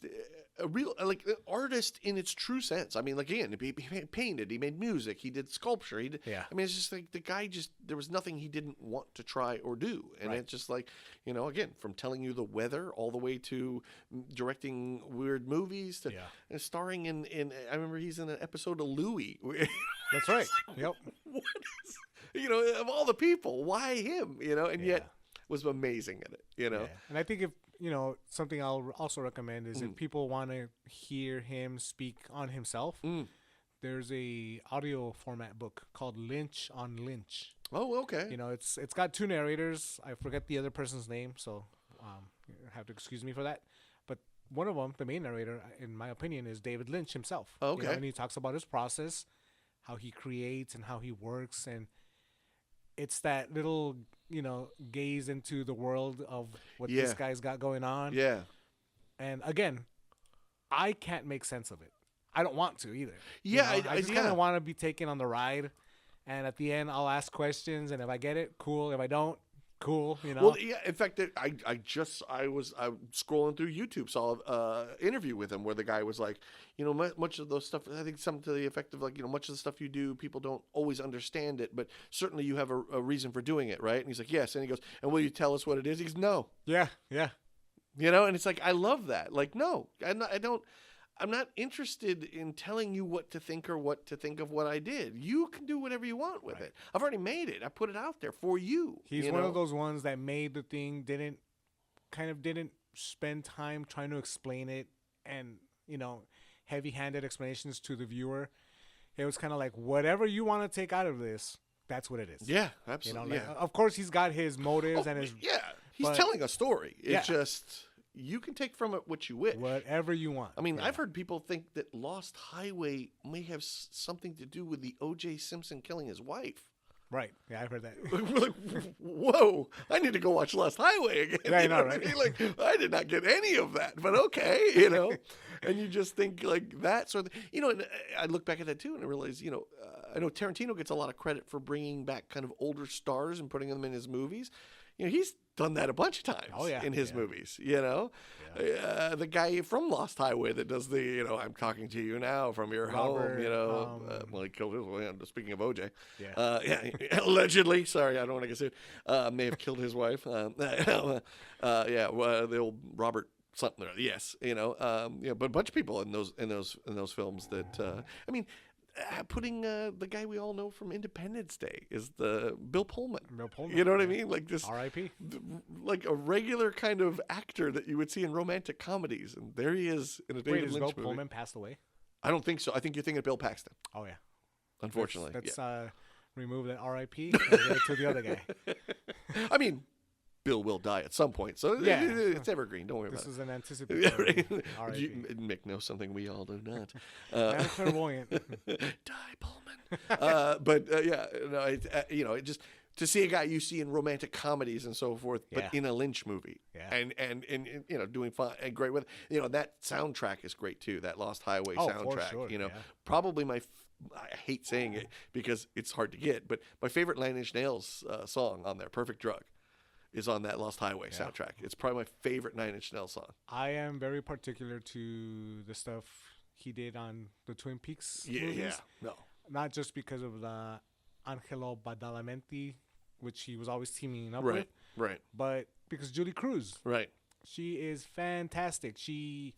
a real like an artist in its true sense. I mean, like again, he painted, he made music, he did sculpture, he did. Yeah. I mean, it's just like the guy just there was nothing he didn't want to try or do, and Right. it's just like, you know, again, from telling you the weather all the way to directing weird movies to Yeah. and starring in. I remember he's in an episode of Louie. That's right. Yep. What is, you know, of all the people, why him? You know, and Yeah. yet was amazing at it. You know. Yeah. And I think if you know something I'll also recommend is if people want to hear him speak on himself, there's a audio format book called Lynch on Lynch. Oh, okay. You know, it's got two narrators. I forget the other person's name, so you have to excuse me for that. But one of them, the main narrator, in my opinion, is David Lynch himself. Oh, You know, okay. and he talks about his process, how he creates and how he works, and it's that little, you know, gaze into the world of what Yeah. this guy's got going on. Yeah. And again, I can't make sense of it. I don't want to either. You Yeah, know, I just kind yeah. of want to be taken on the ride. And at the end, I'll ask questions. And if I get it, cool. If I don't, cool. You know? Well, yeah. In fact, I was scrolling through YouTube, saw an interview with him where the guy was like, you know, much of those stuff. I think something to the effect of like, you know, much of the stuff you do, people don't always understand it, but certainly you have a reason for doing it, right? And he's like, yes. And he goes, and will you tell us what it is? He goes, no. Yeah, yeah. You know, and it's like I love that. Like, no, I'm not interested in telling you what to think or what to think of what I did. You can do whatever you want with it. I've already made it. I put it out there for you. He's you one know? of those ones that made the thing, didn't spend time trying to explain it and, you know, heavy-handed explanations to the viewer. It was kind of like, whatever you want to take out of this, that's what it is. Yeah, You know, absolutely. like, of course, he's got his motives and his yeah, he's but- telling a story. It's Yeah. just you can take from it what you wish. whatever you want. I mean, Yeah. I've heard people think that Lost Highway may have something to do with the O.J. Simpson killing his wife. Right. Yeah, I've heard that. We're like, whoa, I need to go watch Lost Highway again. Yeah, I You know, what right? mean? Like, I did not get any of that, but okay, you know. And you just think like that sort of, you know, and I look back at that too and I realize, you know, I know Tarantino gets a lot of credit for bringing back kind of older stars and putting them in his movies. You know, he's done that a bunch of times in his movies, you know. The guy from Lost Highway that does the, you know, I'm talking to you now from your Robert, home, you know. Well, he killed his, well, speaking of OJ. Yeah. Allegedly. Sorry, I don't want to get sued. May have killed his wife. The old Robert something there. Yes, you know, but a bunch of people in those films that, I mean, putting the guy we all know from Independence Day is the Bill Pullman. Bill Pullman, You know what I yeah. mean? Like this R.I.P. like a regular kind of actor that you would see in romantic comedies, and there he is in a Wait, David is Lynch Bill movie. Pullman passed away? I don't think so. I think you're thinking of Bill Paxton. Oh, yeah. Unfortunately, Let's yeah. remove that R.I.P. and give it to the other guy. I mean, Bill will die at some point, so Yeah. it's evergreen. Don't worry This about is an it. anticipatory Yeah, R.I.P. Mick knows something we all do not. I'm clairvoyant. Die, Pullman. Yeah, no, you know, it just to see a guy you see in romantic comedies and so forth, but Yeah. in a Lynch movie, Yeah. and you know, doing fun and great with, you know, that soundtrack is great too. That Lost Highway Oh, for soundtrack, sure, you know, yeah. probably I hate saying it because it's hard to get, but my favorite Nine Inch Nails song on there, "Perfect Drug," is on that Lost Highway soundtrack. It's probably my favorite Nine Inch Nails song. I am very particular to the stuff he did on the Twin Peaks movies. Yeah, no, Not just because of the Angelo Badalamenti, which he was always teaming up right, with, right, but because Julie Cruz, right. she is fantastic. She,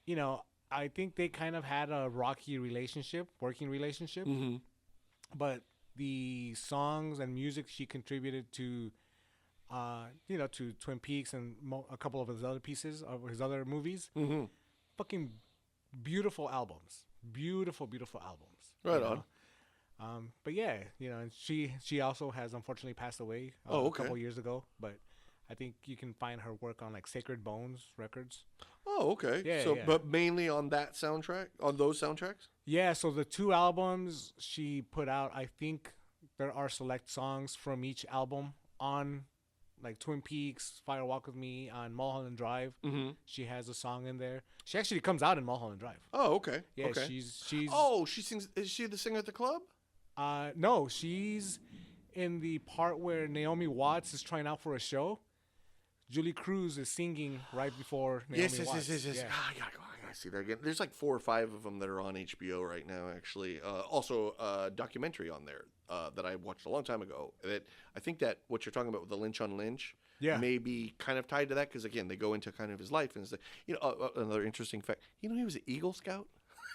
you know, I think they kind of had a rocky working relationship, Mm-hmm. but the songs and music she contributed to, you know, to Twin Peaks and a couple of his other pieces of his other movies, Mm-hmm. fucking beautiful albums, beautiful albums. Right you on. know? But yeah, you know, and she also has unfortunately passed away Oh, a okay. couple years ago, but I think you can find her work on like Sacred Bones Records. Oh, okay. Yeah, So, yeah. but mainly on that soundtrack, on those soundtracks. Yeah, so the two albums she put out, I think there are select songs from each album on like Twin Peaks, Fire Walk With Me, on Mulholland Drive. Mm-hmm. She has a song in there. She actually comes out in Mulholland Drive. Oh, okay. Yeah, okay. she's Oh, she sings. Is she the singer at the club? no, she's in the part where Naomi Watts is trying out for a show. Julie Cruz is singing right before Naomi Watts. Yes. Yeah. I gotta see that again. There's like 4 or 5 of them that are on HBO right now, actually. Also, a documentary on there that I watched a long time ago. That I think that what you're talking about with the Lynch on Lynch may be kind of tied to that because, again, they go into kind of his life. And it's like, another interesting fact, he was an Eagle Scout.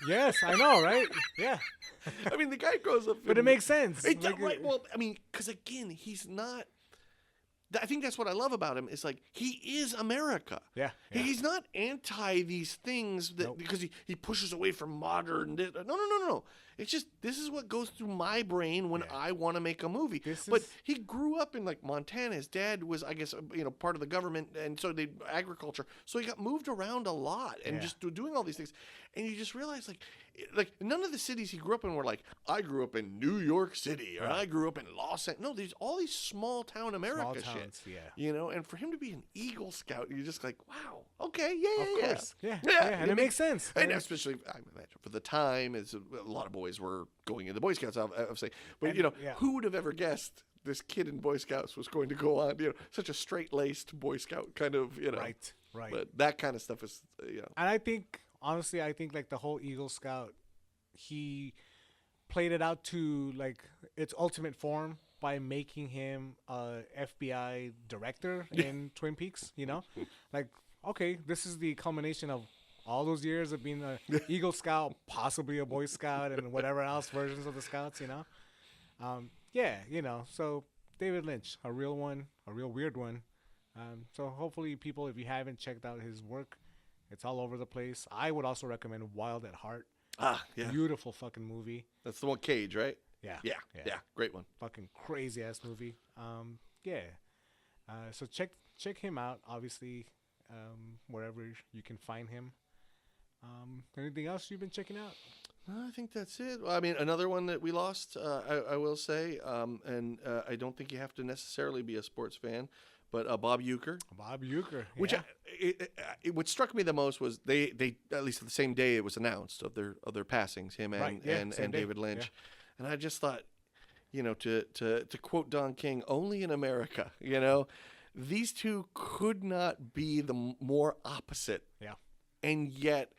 Yes, I know, right? Yeah. I mean, the guy grows up. But it makes sense. Right. Well, I mean, because, again, he's not. I think that's what I love about him. Is like he is America. Yeah. He's not anti these things because he pushes away from modern. No. It's just this is what goes through my brain when I want to make a movie. But he grew up in like Montana. His dad was, I guess, part of the government, and so they agriculture. So he got moved around a lot and just doing all these things. And you just realize like none of the cities he grew up in were like I grew up in New York City or I grew up in Los Angeles. No, there's all these small town America shit. Yeah. And for him to be an Eagle Scout, you're just like, wow, okay, yeah. Of course. And it makes sense. And especially, I imagine, for the time, a lot of boys were going into Boy Scouts, obviously. But, who would have ever guessed this kid in Boy Scouts was going to go on, such a straight-laced Boy Scout kind of, Right. But that kind of stuff is, And I think, honestly, like the whole Eagle Scout, he played it out to, like, its ultimate form by making him a FBI director in Twin Peaks, Like, okay, this is the culmination of all those years of being an Eagle Scout, possibly a Boy Scout, and whatever else versions of the Scouts, So David Lynch, a real one, a real weird one. So hopefully people, if you haven't checked out his work, it's all over the place. I would also recommend Wild at Heart. Yeah. Beautiful fucking movie. That's the one, Cage, right? Yeah. Great one. Fucking crazy ass movie. So check him out, obviously, wherever you can find him. Anything else you've been checking out? I think that's it. Well, I mean, another one that we lost, I will say, and I don't think you have to necessarily be a sports fan, but Bob Uecker. Bob Uecker. Which what struck me the most was they at least the same day it was announced of their passings, him and David Lynch. Yeah. And I just thought, to quote Don King, only in America, these two could not be the more opposite. Yeah. And yet,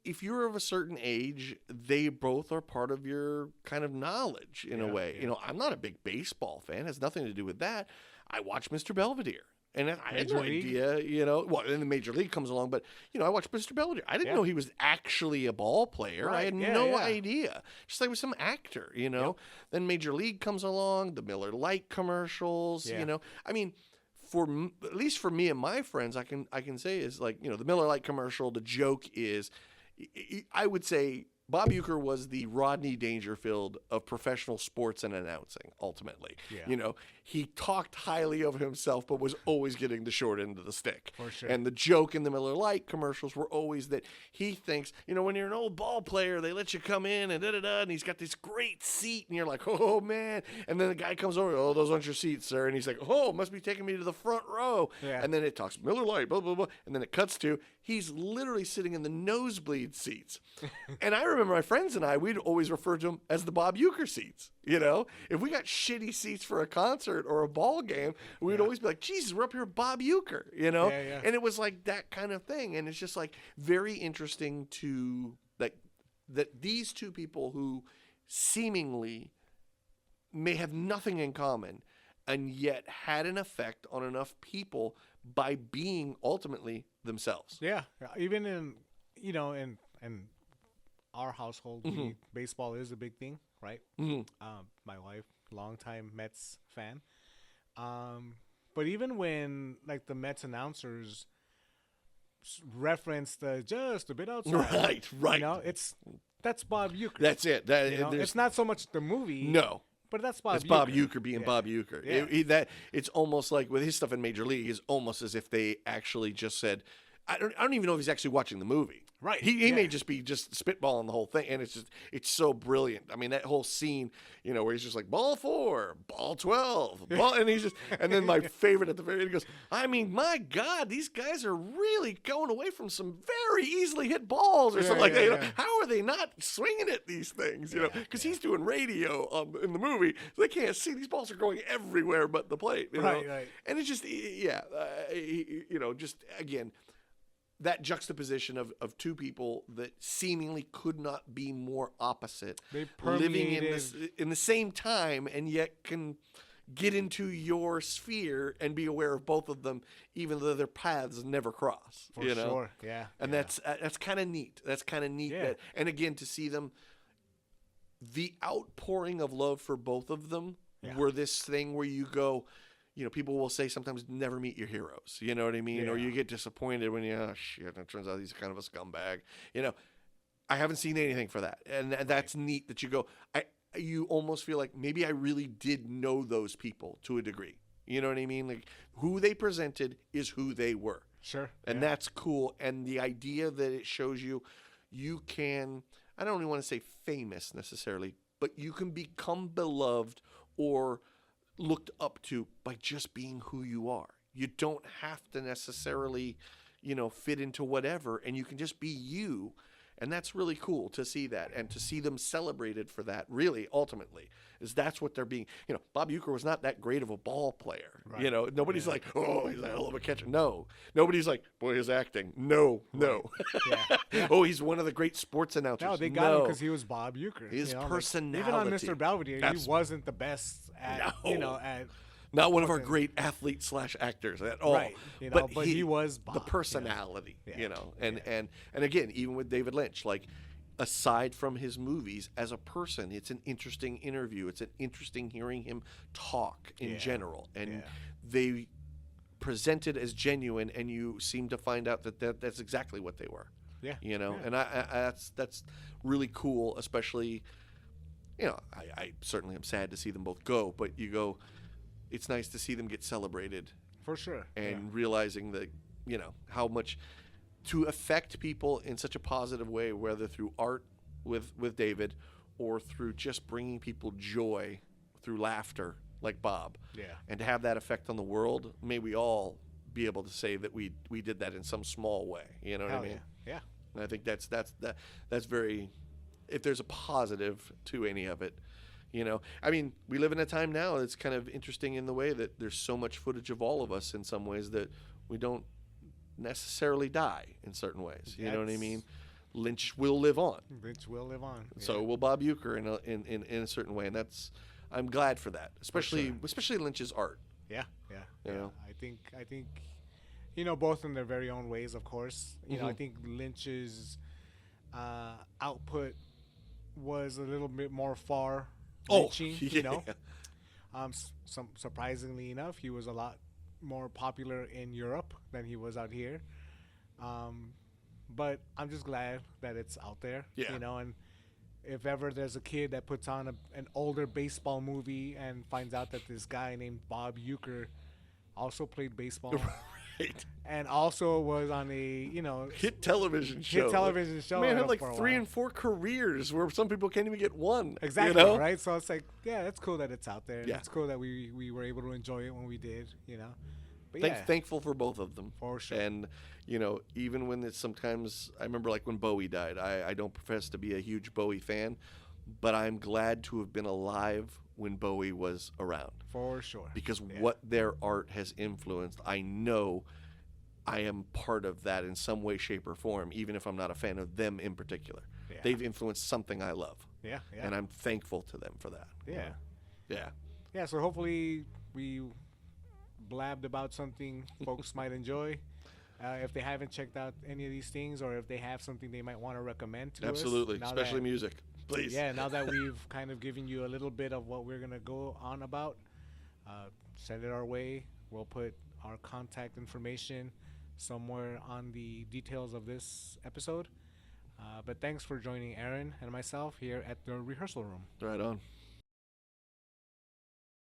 if you're of a certain age, they both are part of your kind of knowledge in a way. Yeah. I'm not a big baseball fan. It has nothing to do with that. I watch Mr. Belvedere. And I had no idea, well, then the Major League comes along, but, I watched Mr. Belvedere. I didn't know he was actually a ball player. Right. I had no idea. Just like he was some actor, Yep. Then Major League comes along, the Miller Lite commercials, I mean, at least for me and my friends, I can say is like, the Miller Lite commercial, the joke is, I would say Bob Uecker was the Rodney Dangerfield of professional sports and announcing, ultimately. Yeah. He talked highly of himself, but was always getting the short end of the stick. For sure. And the joke in the Miller Lite commercials were always that he thinks, when you're an old ball player, they let you come in and da-da-da, and he's got this great seat, and you're like, oh, man. And then the guy comes over, oh, those aren't your seats, sir. And he's like, oh, must be taking me to the front row. Yeah. And then it talks Miller Lite, blah, blah, blah. And then it cuts to, he's literally sitting in the nosebleed seats. And I remember my friends and I, we'd always refer to them as the Bob Uecker seats. If we got shitty seats for a concert or a ball game, we'd always be like, Jesus, we're up here with Bob Uecker, Yeah. And it was like that kind of thing. And it's just like very interesting to like that these two people who seemingly may have nothing in common and yet had an effect on enough people by being ultimately themselves. Yeah. Even in, in our household, baseball is a big thing, right? Mm-hmm. My wife, longtime Mets fan. But even when like the Mets announcers reference just a bit outside, right, that's Bob Uecker. That's it. It's not so much the movie. No. But that's Bob Uecker. It's Bob Uecker being Bob Uecker. Yeah. It's almost like with his stuff in Major League is almost as if they actually just said, I don't even know if he's actually watching the movie. Right. He Yeah. may just be just spitballing the whole thing, and it's so brilliant. I mean, that whole scene, where he's just like ball 4, ball 12, ball, and he's just, and then my favorite at the very end, he goes, I mean, my God, these guys are really going away from some very easily hit balls or something like that. How are they not swinging at these things? Because he's doing radio in the movie, so they can't see these balls are going everywhere but the plate. Right. And it's just, just again, that juxtaposition of two people that seemingly could not be more opposite, living in the same time, and yet can get into your sphere and be aware of both of them, even though their paths never cross. For sure, yeah. And that's kind of neat. That's kind of neat. Yeah. And again, to see them, the outpouring of love for both of them were this thing where you go, people will say sometimes never meet your heroes. You know what I mean? Yeah. Or you get disappointed when shit, it turns out he's kind of a scumbag. I haven't seen anything for that. And that's neat that you go, you almost feel like maybe I really did know those people to a degree. You know what I mean? Like, who they presented is who they were. Sure. And that's cool. And the idea that it shows you can, I don't even want to say famous necessarily, but you can become beloved or looked up to by just being who you are. You don't have to necessarily, fit into whatever, and you can just be you. And that's really cool to see that, and to see them celebrated for that, really, ultimately, is that's what they're being. Bob Uecker was not that great of a ball player. Right. Nobody's like, oh, he's a hell of a catcher. No. Nobody's like, boy, his acting. No. Yeah. Oh, he's one of the great sports announcers. No, they got him because he was Bob Uecker. His personality. Even on Mr. Belvedere, he wasn't the best at, at not one of our great athletes/actors at all. Right. But he was Bob. The personality, And again, even with David Lynch, like, aside from his movies, as a person, it's an interesting interview. It's an interesting hearing him talk in general. And they presented as genuine, and you seem to find out that's exactly what they were. Yeah. And that's really cool, especially, I certainly am sad to see them both go, but you go, it's nice to see them get celebrated. For sure. And realizing that, how much to affect people in such a positive way, whether through art with David or through just bringing people joy through laughter like Bob. Yeah. And to have that effect on the world, may we all be able to say that we did that in some small way. You know what I mean? Yeah. And I think that's very, if there's a positive to any of it, I mean, we live in a time now that's kind of interesting in the way that there's so much footage of all of us in some ways that we don't necessarily die in certain ways. You know what I mean? Lynch will live on. Lynch will live on. So will Bob Uecker in a certain way, and I'm glad for that, especially Lynch's art. Yeah. I think both in their very own ways, of course. I think Lynch's output was a little bit more far-reaching. Surprisingly enough, he was a lot more popular in Europe than he was out here. But I'm just glad that it's out there. And if ever there's a kid that puts on an older baseball movie and finds out that this guy named Bob Uecker also played baseball. Right. And also was on a, hit television show. Man had like 3 and 4 careers where some people can't even get one. Exactly, right? So it's like, it's cool that it's out there. Yeah. It's cool that we were able to enjoy it when we did, But thankful for both of them. For sure. And, even when it's sometimes, I remember like when Bowie died, I don't profess to be a huge Bowie fan, but I'm glad to have been alive when Bowie was around. For sure. Because what their art has influenced, I know I am part of that in some way, shape, or form, even if I'm not a fan of them in particular. Yeah. They've influenced something I love. Yeah. And I'm thankful to them for that. Yeah, so hopefully we blabbed about something folks might enjoy. If they haven't checked out any of these things, or if they have something they might want to recommend to us. Absolutely, especially music. Please. Yeah, now that we've kind of given you a little bit of what we're going to go on about, send it our way. We'll put our contact information somewhere on the details of this episode. But thanks for joining Aaron and myself here at the rehearsal room. Right on.